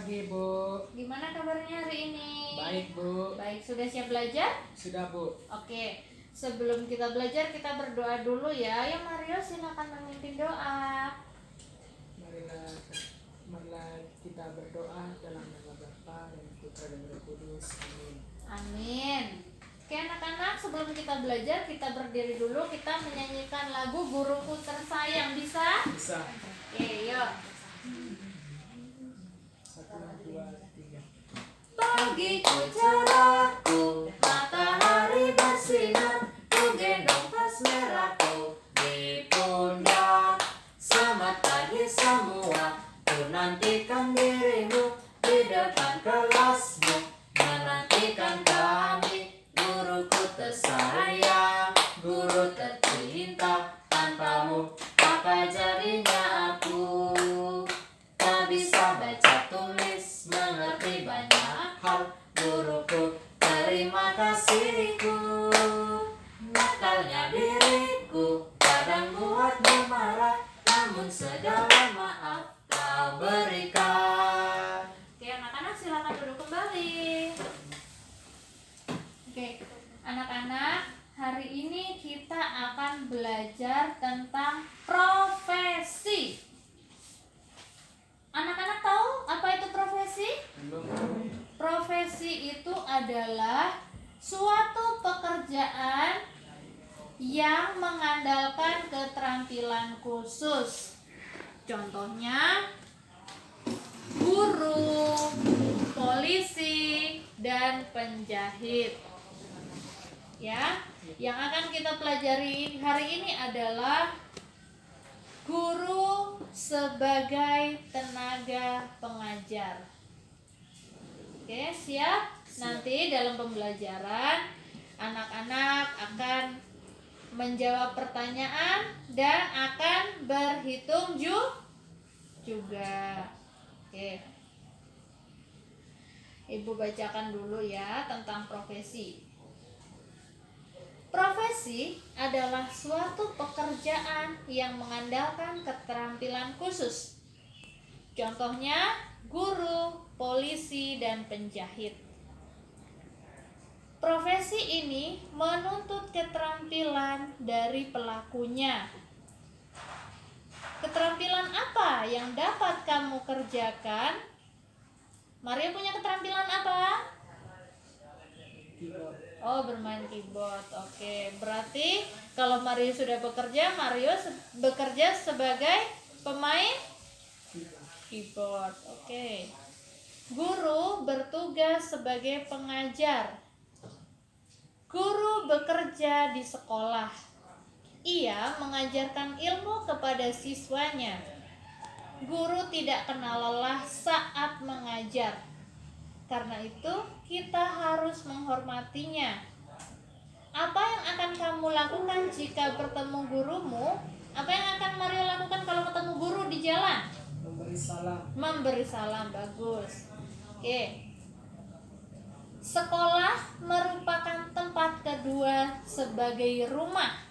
pagi, Bu. Gimana kabarnya hari ini? Baik, Bu. Baik, sudah siap belajar? Sudah, Bu. Oke, sebelum kita belajar kita berdoa dulu ya. Ya Mario, silakan memimpin doa. Marilah kita berdoa dalam nama Bapa dan Putra dan Roh Kudus. Amin. Amin. Oke anak-anak, sebelum kita belajar kita berdiri dulu, kita menyanyikan lagu Guruku Tersayang. Bisa? Bisa. Oke, yuk. 1, 2, 3. Pagiku cerahku, matahari bersinar, ku gendong tas merahku di pundak. Selamat pagi semua, ku nantikan dirimu di depan kelasmu, menantikan kami, guruku tersayang, guru tercinta. Tanpamu apa jadinya aku? Tak bisa baca tulis, mengerti banyak hal. Guruku, terima kasihku. Nakalnya diriku, kadang buatmu marah, namun segala maaf kau berikan. Oke anak-anak, silakan duduk kembali. Oke anak-anak, hari ini kita akan belajar tentang profesi. Anak-anak tahu apa itu profesi? Belum. Profesi itu adalah suatu pekerjaan yang mengandalkan keterampilan khusus. Contohnya guru, polisi, dan penjahit. Ya, yang akan kita pelajari hari ini adalah guru sebagai tenaga pengajar. Oke, siap? Nanti dalam pembelajaran anak-anak akan menjawab pertanyaan dan akan berhitung juga. Oke. Ibu bacakan dulu ya tentang profesi. Profesi adalah suatu pekerjaan yang mengandalkan keterampilan khusus. Contohnya guru, polisi, dan penjahit. Profesi ini menuntut keterampilan dari pelakunya. Keterampilan apa yang dapat kamu kerjakan? Mario punya keterampilan apa? Keyboard. Oh, bermain keyboard. Oke, berarti kalau Mario sudah bekerja, Mario bekerja sebagai pemain keyboard. Oke. Guru bertugas sebagai pengajar. Guru bekerja di sekolah. Ia mengajarkan ilmu kepada siswanya. Guru tidak kenal lelah saat mengajar. Karena itu, kita harus menghormatinya. Apa yang akan kamu lakukan jika bertemu gurumu? Apa yang akan Mario lakukan kalau ketemu guru di jalan? Memberi salam. Memberi salam, bagus. Oke. Sekolah merupakan tempat kedua sebagai rumah.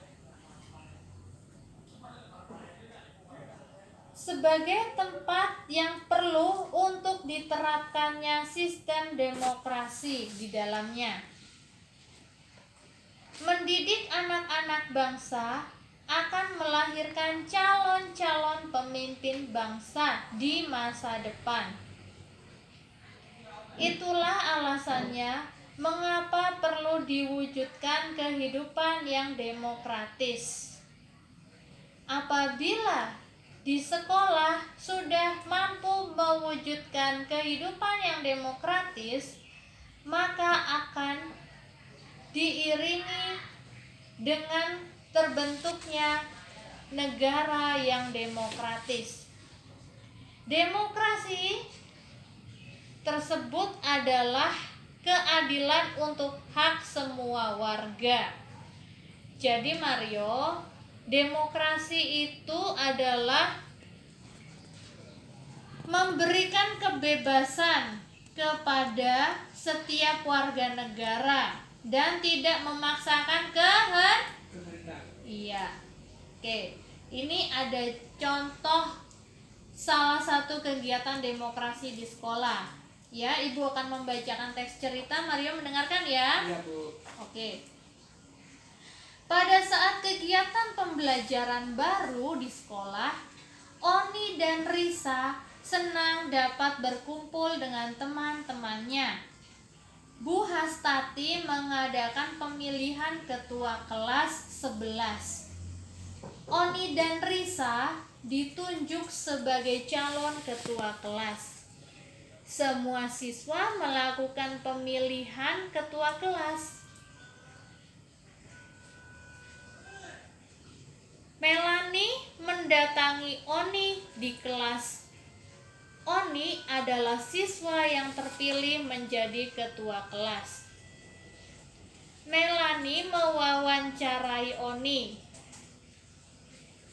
Sebagai tempat yang perlu untuk diterapkannya sistem demokrasi di dalamnya. Mendidik anak-anak bangsa akan melahirkan calon-calon pemimpin bangsa di masa depan. Itulah alasannya mengapa perlu diwujudkan kehidupan yang demokratis. Apabila di sekolah sudah mampu mewujudkan kehidupan yang demokratis, maka akan diiringi dengan terbentuknya negara yang demokratis. Demokrasi tersebut adalah keadilan untuk hak semua warga. Jadi Mario, demokrasi itu adalah memberikan kebebasan kepada setiap warga negara dan tidak memaksakan kehendak. Iya. Oke. Ini ada contoh salah satu kegiatan demokrasi di sekolah. Ya, Ibu akan membacakan teks cerita, Mario mendengarkan ya. Iya, Bu. Oke. Pada saat kegiatan pembelajaran baru di sekolah, Oni dan Risa senang dapat berkumpul dengan teman-temannya. Bu Hastati mengadakan pemilihan ketua kelas 11. Oni dan Risa ditunjuk sebagai calon ketua kelas. Semua siswa melakukan pemilihan ketua kelas. Melani mendatangi Oni di kelas. Oni adalah siswa yang terpilih menjadi ketua kelas. Melani mewawancarai Oni.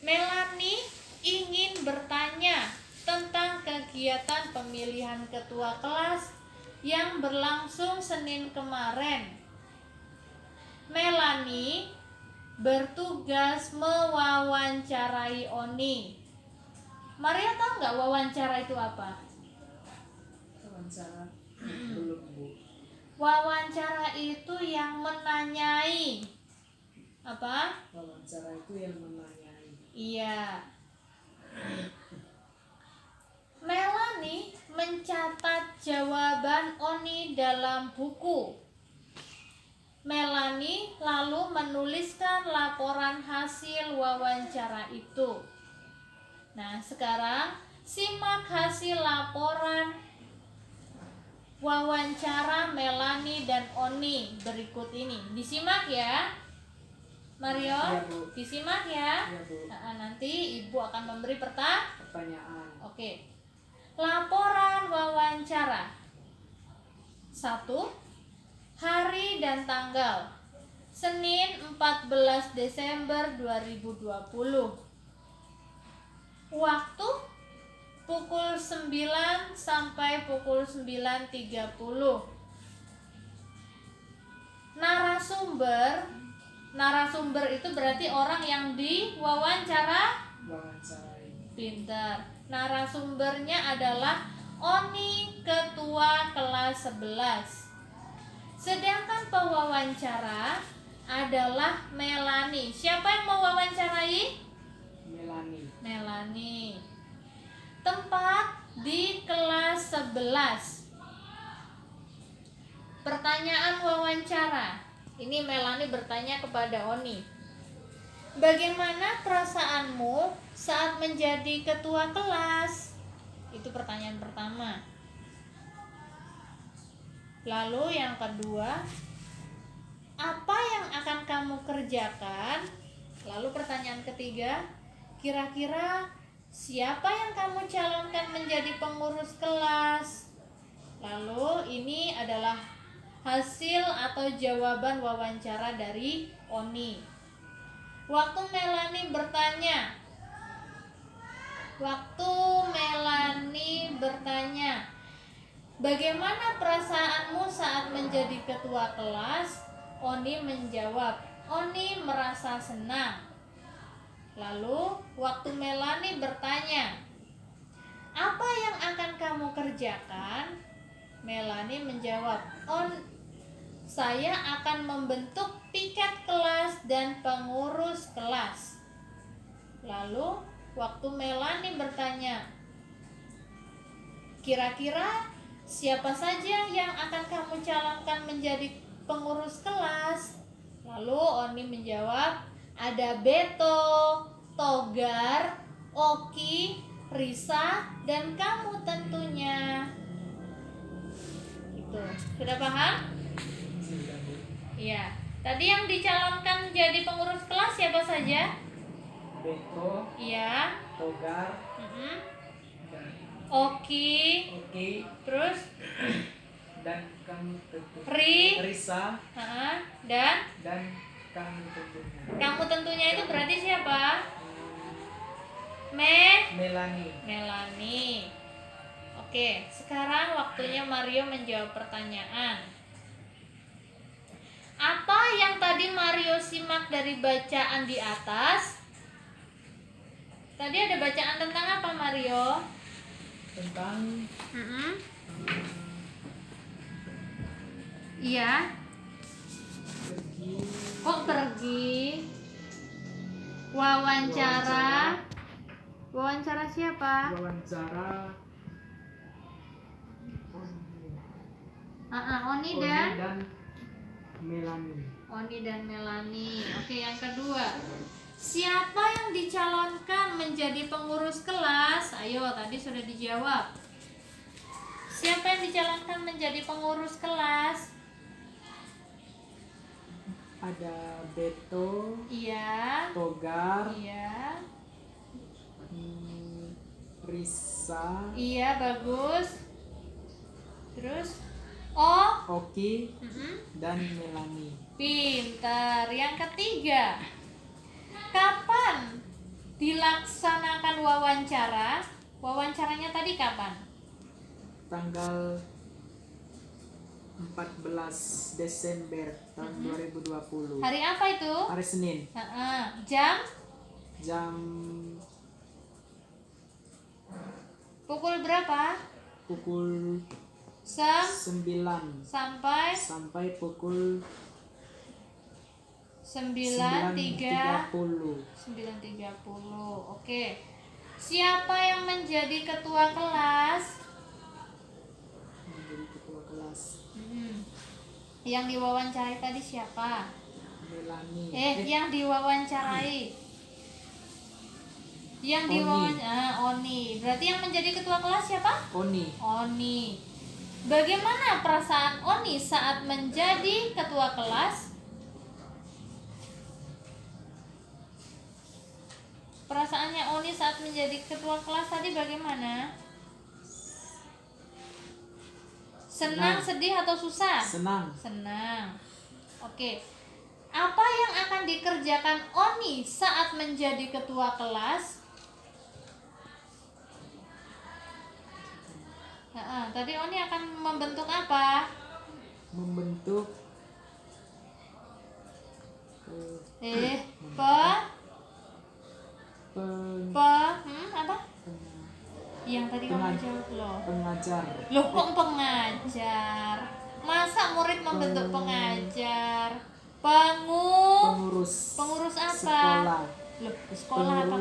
Melani ingin bertanya tentang kegiatan pemilihan ketua kelas yang berlangsung Senin kemarin. Melani bertugas mewawancarai Oni. Maria tahu nggak wawancara itu apa? Wawancara belum, Bu. Wawancara itu yang menanyai. Apa? Wawancara itu yang menanyai. Iya. Melani mencatat jawaban Oni dalam buku. Melani lalu menuliskan laporan hasil wawancara itu. Nah, sekarang simak hasil laporan wawancara Melani dan Oni berikut ini. Disimak ya, Mario. Iya, Bu. Disimak ya. Iya, Bu. Nah, nanti Ibu akan memberi Pertanyaan. Oke. Laporan wawancara. 1. Hari dan tanggal. Senin 14 Desember 2020. Waktu pukul 9 sampai pukul 9.30. Narasumber itu berarti orang yang diwawancara. Wawancarai. Pintar. Narasumbernya adalah Oni, ketua kelas 11. Sedangkan pewawancara adalah Melani. Siapa yang mau wawancarai? Melani. Tempat di kelas 11. Pertanyaan wawancara. Ini Melani bertanya kepada Oni. Bagaimana perasaanmu saat menjadi ketua kelas? Itu pertanyaan pertama. Lalu yang kedua, apa yang akan kamu kerjakan? Lalu pertanyaan ketiga, kira-kira siapa yang kamu calonkan menjadi pengurus kelas? Lalu ini adalah hasil atau jawaban wawancara dari Oni. Waktu Melani bertanya, bagaimana perasaanmu saat menjadi ketua kelas? Oni menjawab, Oni merasa senang. Lalu waktu Melani bertanya, apa yang akan kamu kerjakan? Melani menjawab, saya akan membentuk piket kelas dan pengurus kelas. Lalu waktu Melani bertanya, kira-kira siapa saja yang akan kamu calonkan menjadi pengurus kelas? Lalu Oni menjawab, ada Beto, Togar, Oki, Risa, dan kamu tentunya. Itu. Sudah paham? Sudah, Bu. Iya. Tadi yang dicalonkan jadi pengurus kelas siapa saja? Beto, Iya. Togar, Mm-mm. dan Oki. Terus dan kamu tentu. Risa Ha-ha. Dan kamu tentunya. kamu tentunya itu berarti siapa? Melani. Oke, sekarang waktunya Mario menjawab pertanyaan. Apa yang tadi Mario simak dari bacaan di atas? Tadi ada bacaan tentang apa, Mario? tentang Mm-mm. Iya. pergi Kok pergi? Wawancara. Wawancara siapa? wawancara Oni Oni dan dan Melanie. Oni dan Melanie. Oke, yang kedua. Siapa yang dicalonkan menjadi pengurus kelas? Ayo, tadi sudah dijawab. Siapa yang dicalonkan menjadi pengurus kelas? Ada Beto, Iya. Togar, Iya. Risa, Iya, bagus. Terus Oki, mm-mm. dan Melanie. Pintar. Yang ketiga. Kapan dilaksanakan wawancara? Wawancaranya tadi kapan? Tanggal 14 Desember tahun 2020. Hari apa itu? Hari Senin. Jam? Jam Pukul berapa? pukul 9 Sampai sampai pukul 9.30. 9.30. Oke. Siapa yang menjadi ketua kelas? menjadi ketua kelas. Yang diwawancarai tadi siapa? Melanie. Yang diwawancarai. Oni. Berarti yang menjadi ketua kelas siapa? Oni. Bagaimana perasaan Oni saat menjadi ketua kelas? Perasaannya Oni saat menjadi ketua kelas tadi bagaimana? Senang, sedih, atau susah? Senang. Oke. Apa yang akan dikerjakan Oni saat menjadi ketua kelas? Tadi Oni akan membentuk apa? Membentuk Apa? Yang tadi kamu jawab loh. pengajar. Loh, kok pengajar? Masa murid membentuk pengajar? Pengurus apa? Sekolah. Loh, sekolah apa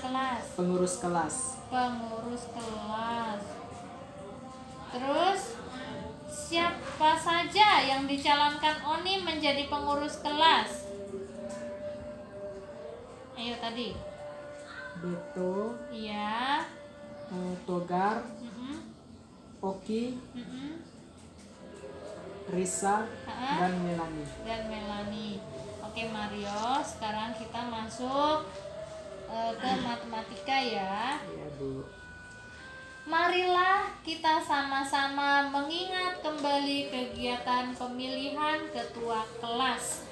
kelas? Pengurus kelas. Pengurus kelas. Terus siapa saja yang dicalonkan Oni menjadi pengurus kelas? Ayo tadi. Beto, Iya. Togar, Oki, Risa, dan Melanie. Oke Mario, sekarang kita masuk ke matematika ya. Iya, Bu. Marilah kita sama-sama mengingat kembali kegiatan pemilihan ketua kelas.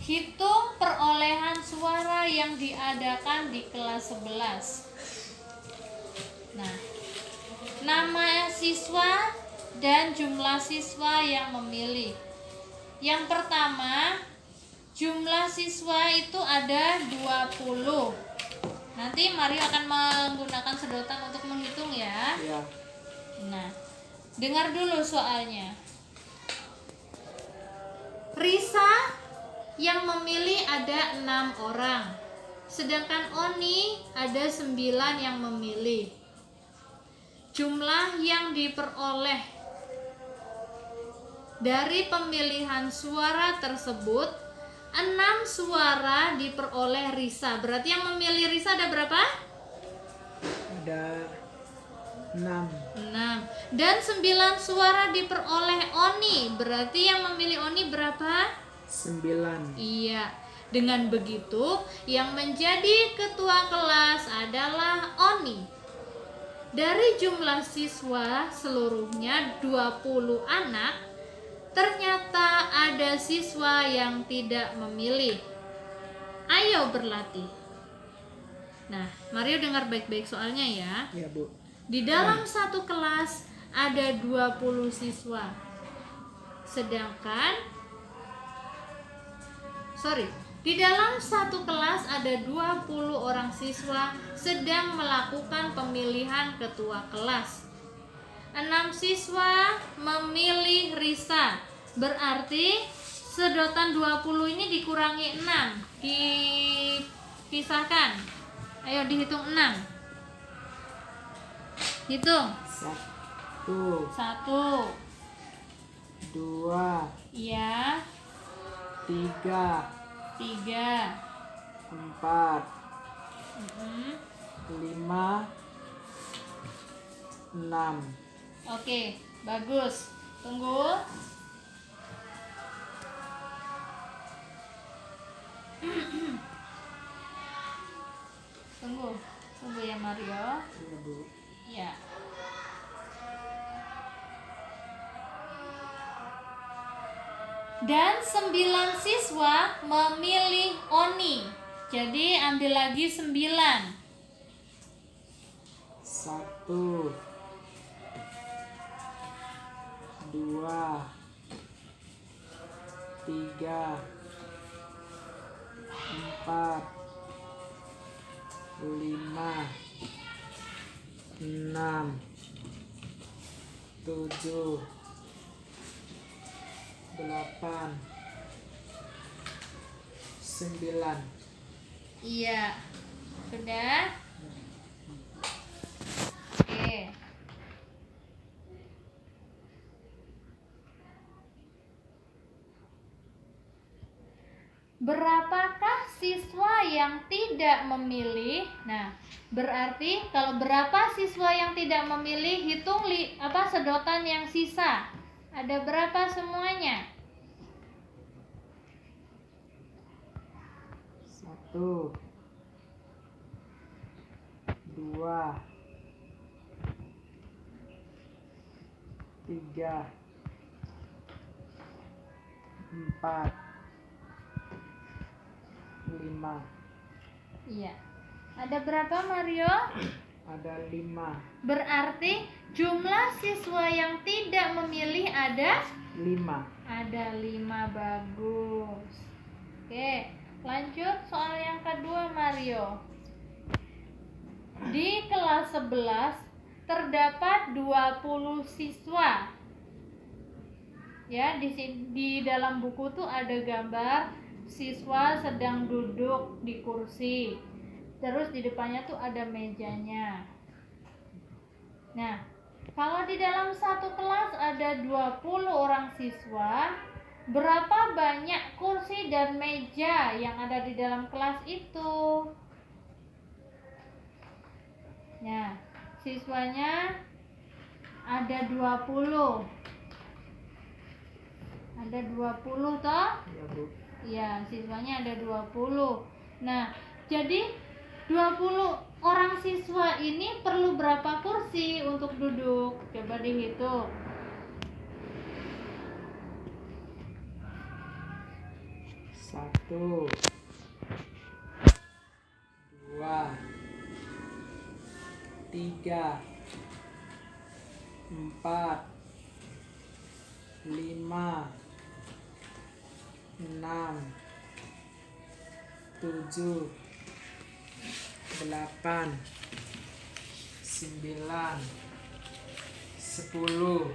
Hitung perolehan suara yang diadakan di kelas 11. Nah, nama siswa dan jumlah siswa yang memilih. Yang pertama, jumlah siswa itu ada 20. Nanti Mario akan menggunakan sedotan untuk menghitung ya. Iya. Nah, dengar dulu soalnya. Risa yang memilih ada 6 orang. Sedangkan Oni ada 9 yang memilih. Jumlah yang diperoleh dari pemilihan suara tersebut, 6 suara diperoleh Risa. Berarti yang memilih Risa ada berapa? Ada 6. Dan 9 suara diperoleh Oni. Berarti yang memilih Oni berapa? 9. Iya. Dengan begitu, yang menjadi ketua kelas adalah Oni. Dari jumlah siswa seluruhnya 20 anak, ternyata ada siswa yang tidak memilih. Ayo berlatih. Nah, Mario dengar baik-baik soalnya ya. Iya, Bu. Di dalam satu kelas ada 20 siswa. Sedangkan Di dalam satu kelas ada 20 orang siswa sedang melakukan pemilihan ketua kelas. 6 siswa memilih Risa. Berarti sedotan 20 ini dikurangi 6. Dipisahkan. Ayo dihitung 6. Hitung. 1 2 Iya. 3 3 4 Mm-mm. 5 6. Oke, bagus. Tunggu. Tunggu ya Mario. Iya, Bu. Ya. Dan 9 siswa memilih Oni. Jadi ambil lagi 9. 1 2 3 4 5 6 7 8 9. Iya. Sudah? Oke. Berapakah siswa yang tidak memilih? Nah, berarti kalau berapa siswa yang tidak memilih, hitung sedotan yang sisa. Ada berapa semuanya? 1 2 3 4 5. Iya. Ada berapa Mario? Ada 5. Berarti jumlah siswa yang tidak memilih ada 5. Ada 5, bagus. Oke, lanjut soal yang kedua Mario. Di kelas 11 terdapat 20 siswa. Ya, di dalam buku tuh ada gambar siswa sedang duduk di kursi. Terus di depannya tuh ada mejanya. Nah, kalau di dalam satu kelas ada 20 orang siswa, berapa banyak kursi dan meja yang ada di dalam kelas itu? Nah, siswanya ada 20. Ada 20 toh? Ya, Bu. Iya, siswanya ada 20. Nah, jadi 20 orang siswa ini perlu berapa kursi untuk duduk? Coba dihitung. 1 2 3 4 5 6 7 8 9 10.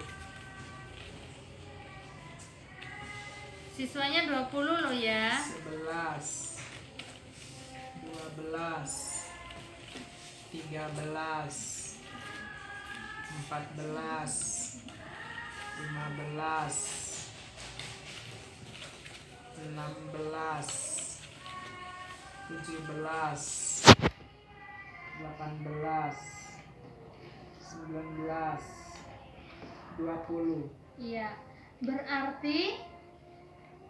Siswanya 20 loh ya. 11 12 13 14 15 16 17 18 19 20. Iya. Berarti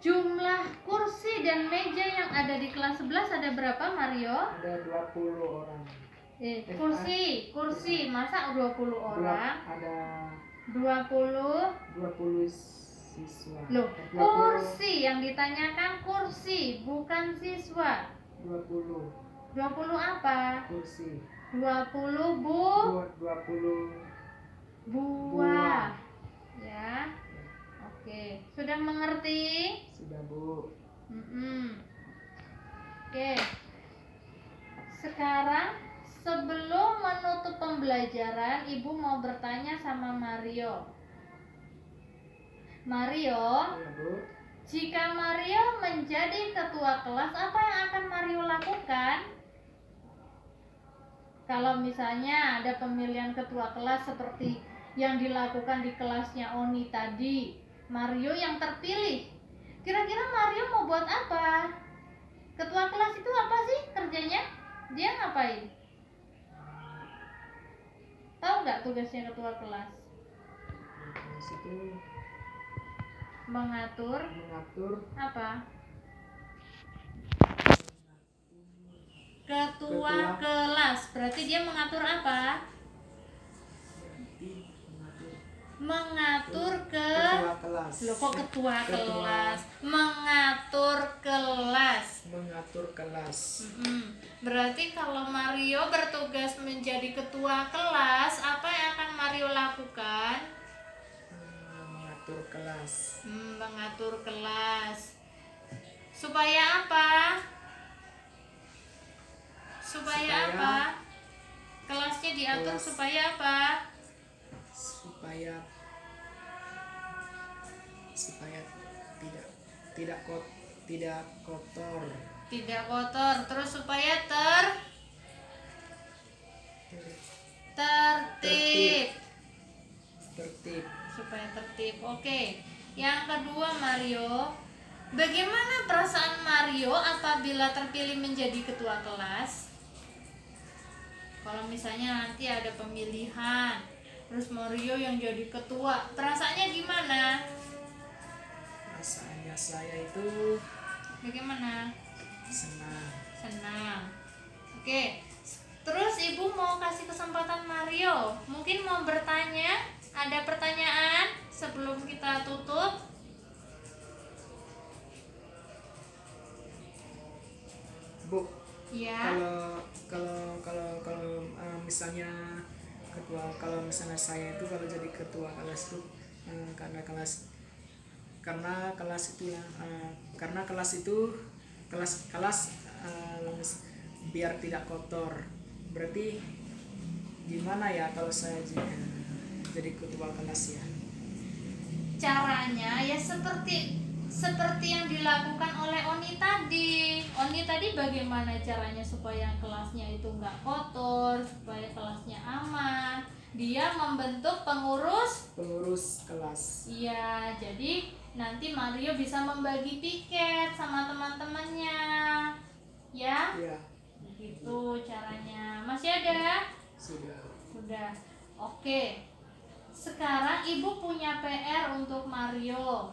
jumlah kursi dan meja yang ada di kelas 11 ada berapa Mario? Ada 20 orang. Kursi. Masa 20 orang? Ada 20 siswa. Loh, 20. kursi yang ditanyakan kursi, bukan siswa. 20 apa? kursi. 20 20 buah. Ya. Oke, sudah mengerti? Sudah, Bu. Oke. Sekarang sebelum menutup pembelajaran, Ibu mau bertanya sama Mario. Mario, Ya, Bu. jika Mario menjadi ketua kelas, apa yang akan Mario lakukan? Kalau misalnya ada pemilihan ketua kelas seperti yang dilakukan di kelasnya Oni tadi, Mario yang terpilih. Kira-kira Mario mau buat apa? Ketua kelas itu apa sih kerjanya? Dia ngapain? Tahu nggak tugasnya ketua kelas? Kelas itu Mengatur mengatur apa? Ketua Ketua. kelas. Berarti dia mengatur apa? Mengatur ketua kelas. Loh, kok ketua Ketua. kelas? Mengatur kelas. Mengatur kelas. Berarti kalau Mario bertugas menjadi ketua kelas, apa yang akan Mario lakukan? Mengatur kelas. Mengatur kelas. Supaya apa? Supaya apa? Kelasnya diatur Kelas. supaya apa? Supaya tidak kotor. Tidak kotor. Terus supaya tertib. Supaya tertib. Oke. Yang kedua, Mario, bagaimana perasaan Mario apabila terpilih menjadi ketua kelas? Kalau misalnya nanti ada pemilihan, terus Mario yang jadi ketua, perasaannya gimana? Perasaannya saya itu Bagaimana? senang. Oke. Terus Ibu mau kasih kesempatan Mario, mungkin mau bertanya. Ada pertanyaan sebelum kita tutup? Bu, Ya. kalau misalnya kalau misalnya saya itu kalau jadi ketua kelas itu karena kelas itu biar tidak kotor. Berarti gimana ya kalau saya jadi ketua kelas ya? Caranya ya seperti yang dilakukan oleh Oni tadi. Oni tadi bagaimana caranya supaya kelasnya itu nggak kotor, supaya kelasnya aman? Dia membentuk pengurus kelas. Iya, jadi nanti Mario bisa membagi piket sama teman-temannya. Ya? Iya. Begitu caranya. Masih ada? Sudah. Oke. Sekarang Ibu punya PR untuk Mario.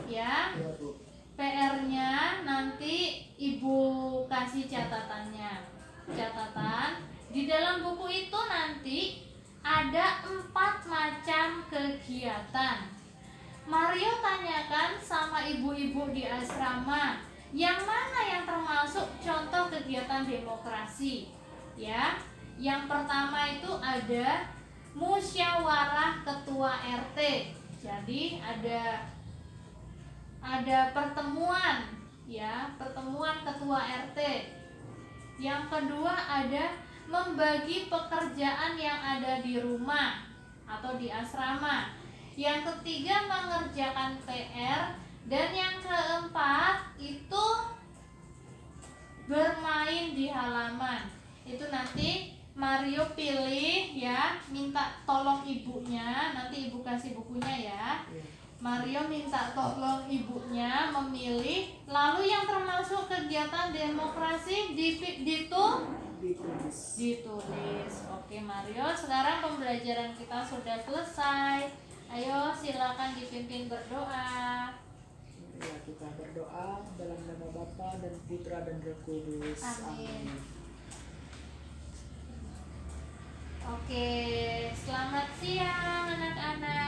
Ya. Iya, Bu. PR-nya nanti Ibu kasih catatannya. Catatan di dalam buku itu nanti ada 4 macam kegiatan. Mario tanyakan sama ibu-ibu di asrama, yang mana yang termasuk contoh kegiatan demokrasi? Ya. Yang pertama itu ada musyawarah ketua RT. Jadi ada pertemuan, ya, pertemuan ketua RT. Yang kedua ada membagi pekerjaan yang ada di rumah atau di asrama. Yang ketiga mengerjakan PR, dan yang keempat itu bermain di halaman. Itu nanti Mario pilih ya, minta tolong ibunya, nanti ibu kasih bukunya ya. Mario minta tolong ibunya memilih, lalu yang termasuk kegiatan demokrasi ditulis. Oke Mario, sekarang pembelajaran kita sudah selesai. Ayo silakan dipimpin berdoa. Ya, kita berdoa dalam nama Bapa dan Putra dan Roh Kudus. Amin. Oke, selamat siang anak-anak.